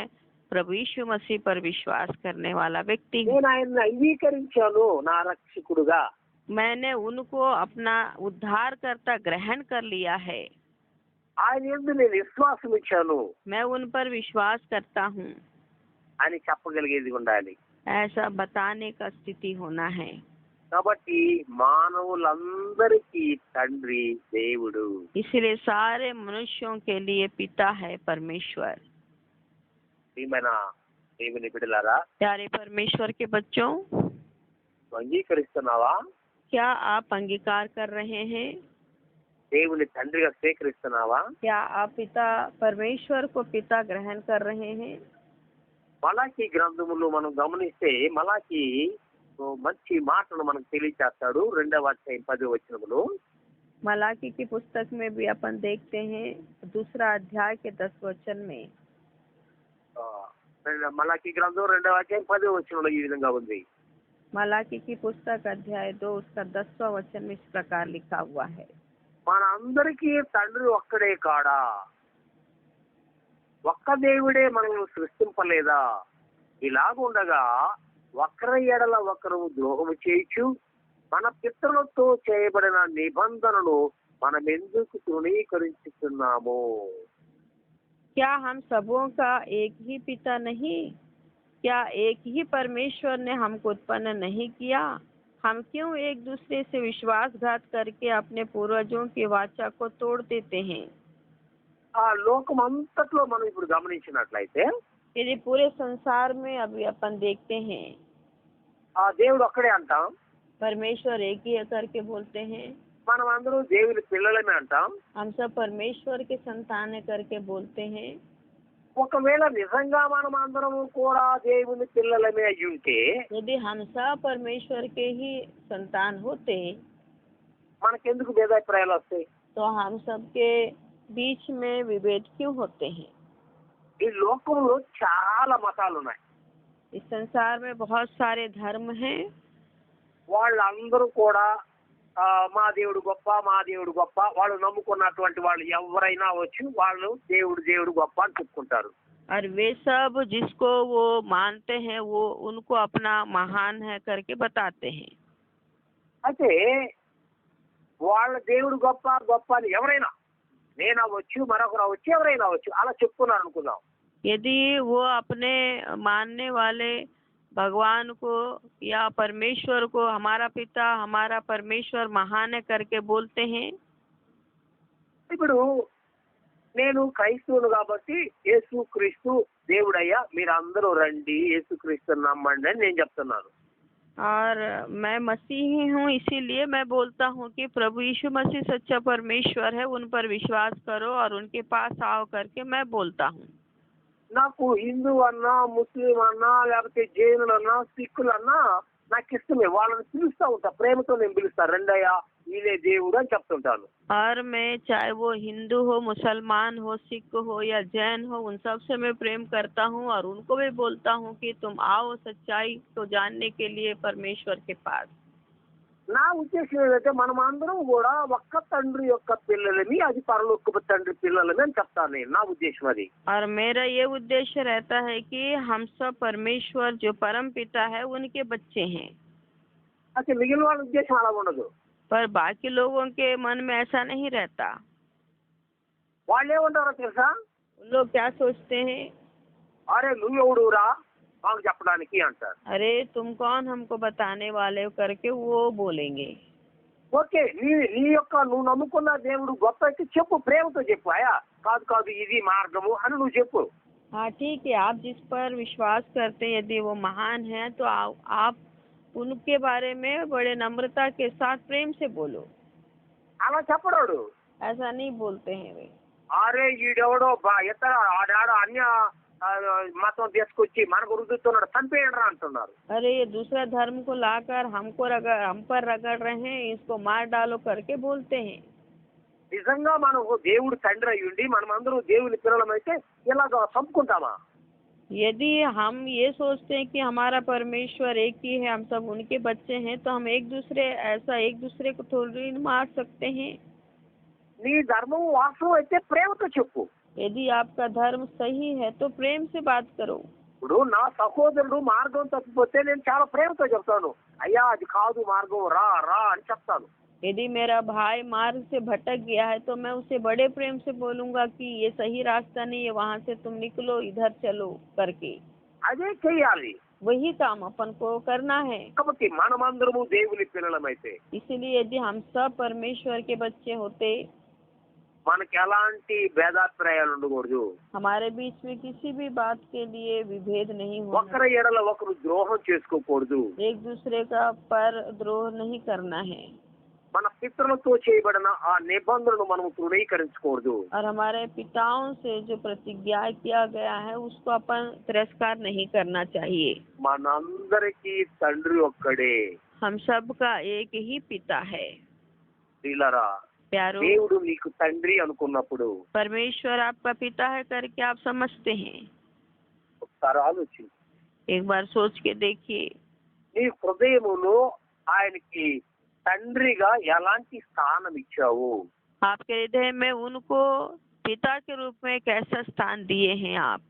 प्रभु यीशु मसीह पर विश्वास करने वाला व्यक्ति हूँ। నేను ఆయన్ని అంగీకరించాను నా రక్షకుడుగా. मैंने उनको अपना उद्धारकर्ता ग्रहण कर लिया है। ఆయన యందు నేను విశ్వాసం ఇచ్చాను मैं उन पर विश्वास करता हूँ అని చెప్పగలిగేది ఉండాలి. ऐसा बताने का स्थिति होना है। కాబట్టి మానవులందరికీ తండ్రి దేవుడు. इसलिए सारे मनुष्यों के लिए पिता है परमेश्वर। ప్రియమైన దేవుని బిడ్డలారా, प्यारे परमेश्वर के बच्चों, అంగీకరిస్తున్నావా? क्या आप अंगीकार कर रहे हैं? దేవుని తండ్రిగా స్వీకరిస్తున్నావా? क्या आप पिता परमेश्वर को पिता ग्रहण कर रहे हैं? మలాకి గ్రంథములు మనం గమనిస్తే మలాకి మంచి మాటను మనకు తెలియచేస్తాడు. 2వ అధ్యాయం 10వ వచనములో मलाकी की पुस्तक में भी अपन देखते हैं 2 अध्याय के 10 वचन में। మలాకి గ్రంథం 2వ అధ్యాయం 10వ వచనంలో ఈ విధంగా ఉంది. मलाकी की पुस्तक अध्याय 2 उसका 10वां वचन में इस प्रकार लिखा हुआ है, మనందరికీ తండ్రి ఒక్కడే కాడా? ఒక్క దేవుడే మనల్ని సృష్టింపలేదా? ఇలాగుండగా ఒకరి ఎడల ఒకరు ద్రోహము చేయొచ్చు, మన పితరులతో చేయబడిన నిబంధనను మనం ఎందుకు తృణీకరించుతున్నాము? क्या हम सबों का एक ही पिता नहीं? क्या एक ही परमेश्वर ने हमको उत्पन्न नहीं किया? हम क्यों एक दूसरे से विश्वासघात करके अपने पूर्वजों की वाचा को तोड़ देते हैं? ఆ లోకం అంతట్లో మనం ఇప్పుడు గమనించినట్లయితే यदि पूरे संसार में अभी अपन देखते हैं, ఆ దేవుడు ఒక్కడే అంటాం, परमेश्वर एक ही है करके बोलते हैं, మనం అందరూ దేవుని పిల్లలమే అంటాం. हम सब परमेश्वर के संतान है करके बोलते हैं. ఒకవేళ నిజంగా మనం అందరం కూడా దేవుని పిల్లలమే అయి ఉంటే यदि हम सब परमेश्वर के ही संतान होते మనకెందుకు భేదాభిప్రాయాలు వస్తాయి? तो हम सबके बीच में विभेद क्यों होते हैं? ఈ లోకంలో చాలా మతాలు ఉన్నాయి. इस संसार में बहुत सारे धर्म हैं. వాళ్ళందరూ కూడా మా దేవుడు గొప్ప, మా దేవుడు గొప్ప, వాళ్ళు నమ్ముకున్నటువంటి వాళ్ళు ఎవరైనా వచ్చి వాళ్ళు దేవుడు దేవుడు గొప్ప అని చెప్పుకుంటారు. और वे सब जिसको वो मानते हैं वो उनको अपना महान है करके बताते हैं. అయితే వాళ్ళ దేవుడు గొప్ప గొప్ప అని ఎవరైనా, నేను అవ్వచ్చు, మరొకరు అవ్వచ్చు, ఎవరైనా అవ్వచ్చు, అలా చెప్పుకున్నారు అనుకుందాం. यदि वो अपने मानने वाले भगवान को या परमेश्वर को हमारा पिता हमारा परमेश्वर महान है करके बोलते हैं. ఇప్పుడు నేను క్రైస్తవుడు కాబట్టి యేసుక్రీస్తు దేవుడయ్యా, మీరు అందరూ రండి యేసుక్రీస్తు నమ్మండి అని నేను చెప్తున్నాను. और मैं मसीही हूँ इसीलिए मैं बोलता हूँ कि प्रभु यीशु मसीह सच्चा परमेश्वर है, उन पर विश्वास करो और उनके पास आओ करके मैं बोलता हूँ. నాకు హిందూ అన్నా, ముస్లిం అన్నా, లేకపోతే జైనులన్నా, సిక్కులన్నా నాకు ఇష్టమే. వాళ్ళని పిలుస్తా ఉంటా, ప్రేమతో నేను పిలుస్తా, రెండయ్యా వీలే దేవుడు అని చెప్తుంటాను. और मैं चाहे वो हिंदू हो, मुसलमान हो, सिख हो या जैन हो, उन सब से मैं प्रेम करता हूँ और उनको भी बोलता हूँ कि तुम आओ सच्चाई को जानने के लिए परमेश्वर के पास. నా ఉద్దేశం ఏంటంటే మనం అందరం కూడా ఒక్క తండ్రి యొక్క పిల్లలని, అది పరలోకపు తండ్రి పిల్లలని అని చెప్తాను నేను. నా ఉద్దేశం అది. और मेरा ये उद्देश्य रहता है कि हम सब परमेश्वर जो परम पिता है उनके बच्चे हैं. అయితే మిగిలిన వాళ్ళ ఉద్దేశం అలా ఉండదు. पर बाकी लोगों के मन में ऐसा नहीं रहता. వాళ్ళు ఏమంటారో తెలుసా? उन लोग क्या सोचते हैं? అరే నువ్వెవడురా మాకు చెప్పడానికి అంటారు. अरे तुम कौन हमको बताने वाले हो करके वो बोलेंगे. ఓకే, నీ యొక్క నువ్వు నమ్ముకున్న దేవుడు గొప్ప అయితే చెప్పు, ప్రేమతో చెప్పు. అయ్యా కాదు కాదు ఇది మార్గము అని నువ్వు చెప్పు. हाँ ठीक है, आप जिस पर विश्वास करते हैं यदि वो महान है तो आप उनके बारे में बड़े नम्रता के साथ प्रेम से बोलो. అలా చెప్పడాడు. ऐसा नहीं बोलते हैं वे. అరే ఈడెవడో ఇతర ఆడాడో అన్య మతం తీసుకొచ్చి మనకు రుద్దుతున్నాడు, చంపేయండి రా అంటున్నారు. अरे ये दूसरा धर्म को लाकर हम पर रगड़ रहे हैं, इसको मार डालो करके बोलते हैं. నిజంగా మనం దేవుడు తండ్రి అయి ఉండి మనం అందరూ దేవుని పిల్లలమైతే ఇలాగ చంపుకుంటామా? यदि हम ये सोचते हैं कि हमारा परमेश्वर एक ही है, हम सब उनके बच्चे हैं, तो हम एक दूसरे को थोड़ी मार सकते हैं. నీ ధర్మం వాస్తవం అయితే ప్రేమతో చెప్పు. यदि आपका धर्म सही है तो प्रेम से बात करो. ఇప్పుడు నా సహోదరుడు మార్గం తప్పిపోతే నేను చాలా ప్రేమతో చెప్తాను, అయ్యా అది కాదు మార్గం, రా రా అని చెప్తాను. यदि मेरा भाई मार्ग से भटक गया है तो मैं उसे बड़े प्रेम से बोलूंगा कि ये सही रास्ता नहीं है, वहाँ से तुम निकलो, इधर चलो करके. అదే చెయ్యాలి. वही काम अपन को करना है. కాబట్టి మనమందరము దేవుని పిల్లలమైతే इसीलिए यदि हम सब परमेश्वर के बच्चे होते మనకి ఎలాంటి భేదాభిప్రాయాలు ఉండకూడదు. हमारे बीच में किसी भी बात के लिए विभेद नहीं होना. ఒకరి ఎడల ఒకరు ద్రోహం చేసుకోకూడదు. एक दूसरे का पर द्रोह नहीं करना है. మన పితరులతో చేయబడిన ఆ నిబంధనను మనం తృణీకరించకూడదు. और हमारे पिताओं से जो प्रतिज्ञा किया गया है उसको अपन तिरस्कार नहीं करना चाहिए. మనందరికీ తండ్రి ఒక్కడే. हम सब का एक ही पिता है. ప్రియులారా, प्यारो, దేవుడు నీకు తండ్రి అనుకున్నప్పుడు परमेश्वर आपका पिता है करके आप समझते हैं. ఒకసారి ఆలోచించు. एक बार सोच के देखिए. నీ హృదయములో ఆయనకి తండ్రిగా ఎలాంటి స్థానం ఇచ్చావు? आपके हृदय में उनको पिता के रूप में कैसा स्थान दिए हैं आप?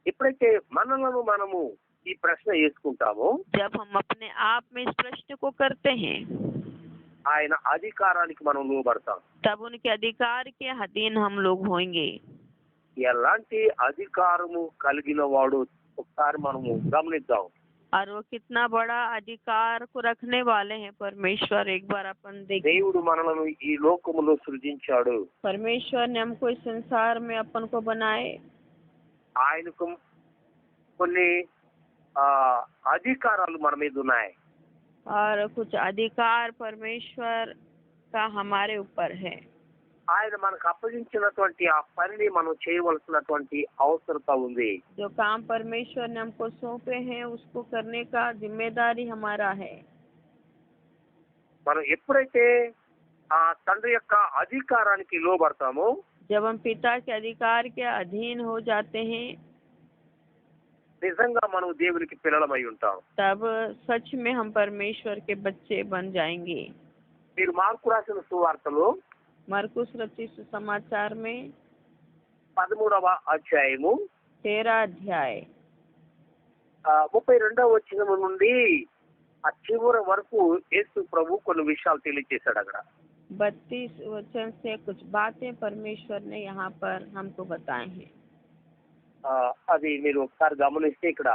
ఎప్పుడైతే మనలను మనము ఈ ప్రశ్న వేసుకుంటామో जब हम अपने आप में इस प्रश्न को करते हैं, ఆయన అధికారానికి మనం లోబడతాం. तब उनके अधिकार के अधीन हम लोग होंगे. ఎలాంటి అధికారము కలిగిన వాడు ఒకసారి మనము గమనిద్దాం. और वो कितना बड़ा अधिकार को रखने वाले हैं परमेश्वर, एक बार अपन देखिए. దేవుడు మనలను ఈ లోకములో సృజించాడు. परमेश्वर ने हमको इस संसार में अपन को बनाए. ఆయనకు కొన్ని అధికారాలు మన మీద ఉన్నాయి. और कुछ अधिकार परमेश्वर का हमारे ऊपर है. ఆయన మనకు అప్పగించినటువంటి ఆ పనిని మనం చేయవలసినటువంటి అవసరత ఉంది. जो काम परमेश्वर ने हमको सौंपे हैं उसको करने का जिम्मेदारी हमारा है. మనం ఎప్పుడైతే ఆ తండ్రి యొక్క అధికారానికి లోబడతామో जब हम पिता के अधिकार के अधीन हो जाते हैं, నిజంగా మనం దేవునికి పిల్లలమై ఉంటాం. तब सच में हम परमेश्वर के बच्चे बन जाएंगे. మీరు మార్కు రాసిన సువార్తలో मरकुस रचित समाचार में 13వ అధ్యాయము 13 अध्याय 32వ వచనం నుండి ఆ చివరి వరకు యేసు ప్రభు కొన్ని విషయాలు తెలియజేశాడు. అక్కడ 32 वचन से कुछ बातें परमेश्वर ने यहाँ पर हमको बताए हैं. అది మీరు ఒకసారి గమనిస్తే ఇక్కడ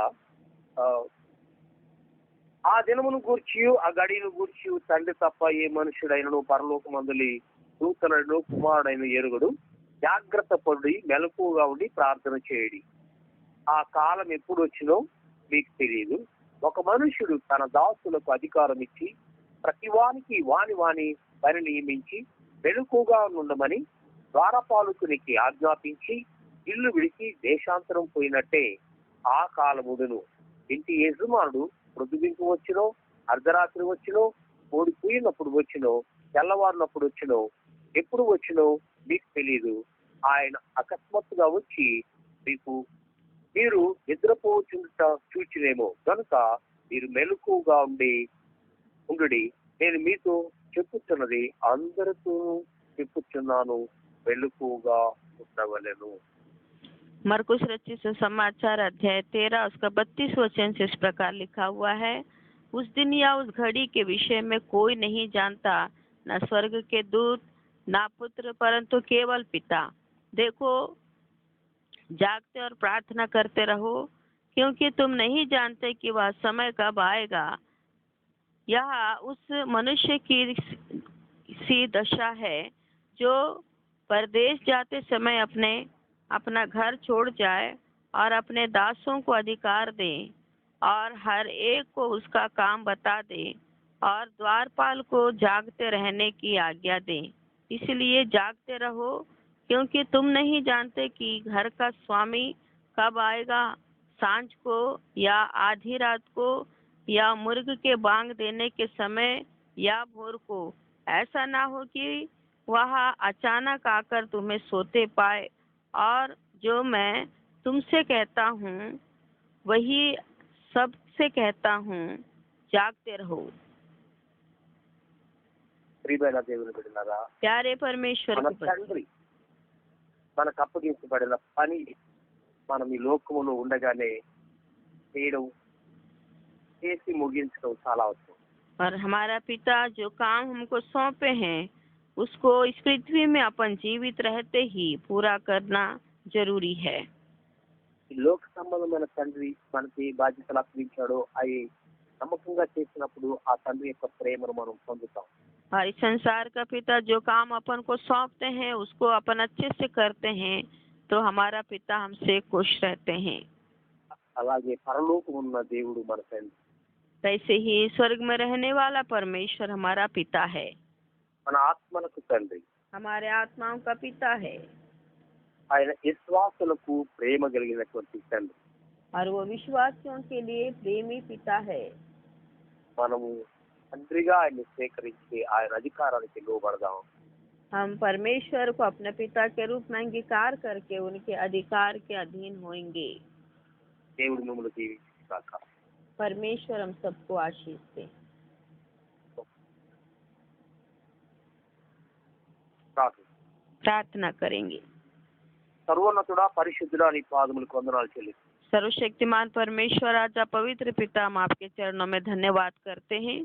ఆ దినమును గూర్చి ఆ గడియను గూర్చి తండ్రి తప్ప ఏ మనుషుడైనను పరలోకమందులి దూతలను కుమారుడైన ఎరుగుడు. జాగ్రత్త పడి మెలకువగా ఉండి ప్రార్థన చేయడి. ఆ కాలం ఎప్పుడు వచ్చినో మీకు తెలియదు. ఒక మనుషుడు తన దాసులకు అధికారం ఇచ్చి ప్రతివానికి వాని వాని పని నియమించి మెలకువగా ఉండమని ద్వారపాలకునికి ఆజ్ఞాపించి ఇల్లు విడిచి దేశాంతరం పోయినట్టే ఆ కాలముడును. ఇంటి యజమానుడు ప్రొద్దుగింపు వచ్చినో, అర్ధరాత్రి వచ్చినో, ఓడిపోయినప్పుడు వచ్చినో, తెల్లవారినప్పుడు వచ్చినో, ఎప్పుడు వచ్చినో మీకు తెలియదు. ఆయన అకస్మాత్తుగా వచ్చి మీరు నిద్రపోచుంట చూచినేమో కనుక మీరు మెలకువగా ఉండుడి. నేను మీతో చెప్పుచున్నది అందరితో చెప్పుచున్నాను, మెలకువగా ఉండవలెను. मरकुस रचित समाचार अध्याय 13 उसका 32 वचन से इस प्रकार लिखा हुआ है. उस दिन या उस घड़ी के विषय में कोई नहीं जानता, न स्वर्ग के दूत, ना पुत्र, परंतु केवल पिता. देखो, जागते और प्रार्थना करते रहो, क्योंकि तुम नहीं जानते कि वह समय कब आएगा. यह उस मनुष्य की सी दशा है जो परदेश जाते समय अपना घर छोड़ जाए और अपने दासों को अधिकार दे और हर एक को उसका काम बता दे और द्वारपाल को जागते रहने की आज्ञा दे. इसलिए जागते रहो, क्योंकि तुम नहीं जानते कि घर का स्वामी कब आएगा, सांझ को या आधी रात को या मुर्ग के बांग देने के समय या भोर को. ऐसा ना हो कि वह अचानक आकर तुम्हें सोते पाए. और जो मैं तुमसे कहता हूँ वही सबसे कहता हूँ, जागते रहो. ప్రియమైన దేవుని బిడ్డలారా, प्यारे परमेश्वर మన के बच्चे, తండ్రి మనకు అప్పగించబడిన పని మనం ఈ లోకములో ఉండగానే చేయడం, చేసి ముగించడం చాలా అవసరం. और हमारा पिता जो काम हमको सौंपे हैं उसको इस पृथ्वी में अपन जीवित रहते ही पूरा करना जरूरी है. ఈ లోక సంబంధమైన తండ్రి మనకి బాధ్యతలు అప్పగించాడో అవి నమ్మకంగా చేసినప్పుడు ఆ తండ్రి యొక్క ప్రేమను మనం పొందుతాం. और इस संसार का पिता जो काम अपन को सौंपते हैं उसको अपन अच्छे से करते हैं तो हमारा पिता हमसे खुश रहते हैं. అలాగే పరలోకం ఉన్న దేవుడు మన తండ్రి. वैसे ही स्वर्ग में रहने वाला परमेश्वर हमारा पिता है, మన ఆత్మలకు తండ్రి. हमारे आत्माओं का पिता है. ఆయన విశ్వాసులకు ప్రేమ కలిగినటువంటి తండ్రి. और वो विश्वासियों के लिए प्रेमी पिता है. మనము తండ్రిగా ఆయన్ని స్వీకరించి ఆయన అధికారానికి లోబడదాం. हम परमेश्वर को अपने पिता के रूप में अंगीकार करके उनके अधिकार के अधीन होंगे. దేవుడు మిమ్మల్ని దీవించుగాక. परमेश्वर हम सबको आशीष दे। ప్రార్థన. प्रार्थना करेंगे। సర్వోన్నతుడా పరిశుద్ధుడా నీ పాదములకు వందనాలు చెల్లిస్తున్నాను. सर्वशक्तिमान परमेश्वर राजा पवित्र पिता, हम आपके चरणों में धन्यवाद करते हैं।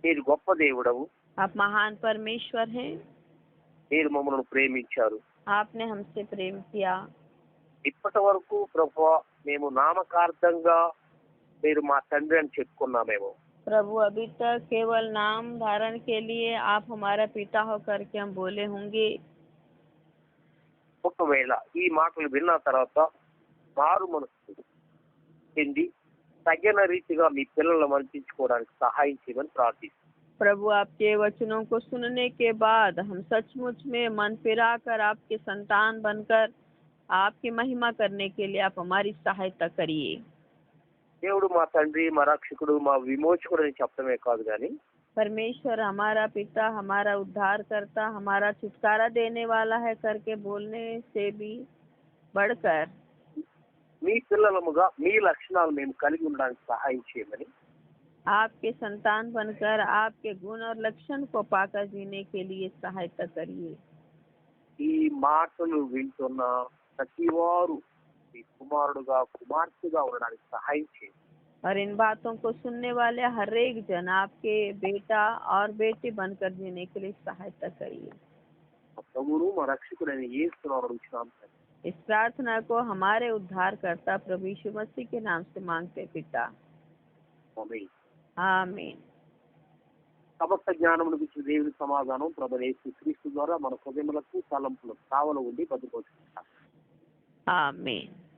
మీరు గొప్ప దేవుడవు. आप महान परमेश्वर हैं। మీరు మమ్మల్ని ప్రేమించారు. आपने हमसे प्रेम किया। ఇప్పటి వరకు ప్రభువా మేము నామకార్థంగా మీరు మా తండ్రి అని చెప్పుకున్నామేమో. प्रभु अभी तक केवल नाम धारण के लिए आप हमारा पिता हो करके हम बोले होंगे। ఒకవేళ ఈ మాటలు విన్న తర్వాత మారు మనసు చెంది తగిన రీతిగా మీ పిల్లలను మనిపించుకోవడానికి సహాయం చేయమని ప్రార్థిస్తున్నాం. प्रभु आपके वचनों को सुनने के बाद हम सचमुच में मन फिराकर आपके संतान बनकर आपकी महिमा करने के लिए आप हमारी सहायता करिए। దేవుడు మా తండ్రి, మా రక్షకుడు, మా విమోచకుడు అని చెప్పడమే కాదు కానీ परमेश्वर हमारा पिता, हमारा उद्धार करता, हमारा छुटकारा देने वाला है करके बोलने से भी बढ़कर మీ పిల్లలముగా మీ లక్షణాలు మేము కలిగి ఉండడానికి సహాయం చేయమని आपके संतान बनकर आपके गुण और लक्षण को पाकर जीने के लिए सहायता करिए। ఈ మాటలు వింటున్న ప్రతి వారు మీ కుమారుడుగా కుమార్తెగా ఉండడానికి సహాయం చేయండి. और इन बातों को सुनने वाले हर एक जन आपके बेटा और बेटी बनकर जीने के लिए सहायता करिए। మా ప్రభువును మా రక్షకుడైన యేసును అడుగుచున్నాం తండ్రి. इस प्रार्थना को हमारे उद्धारकर्ता प्रभु यीशु मसीह के नाम से मांगते पिता, ఆమేన్. आमीन। సమస్త జ్ఞానమును గురించి దేవుని సమాధానం ప్రభువైన యేసుక్రీస్తు ద్వారా మన హృదయములకు తలంపులకు కావలి ఉండి భద్రపరుచుకుంటాం. आमीन।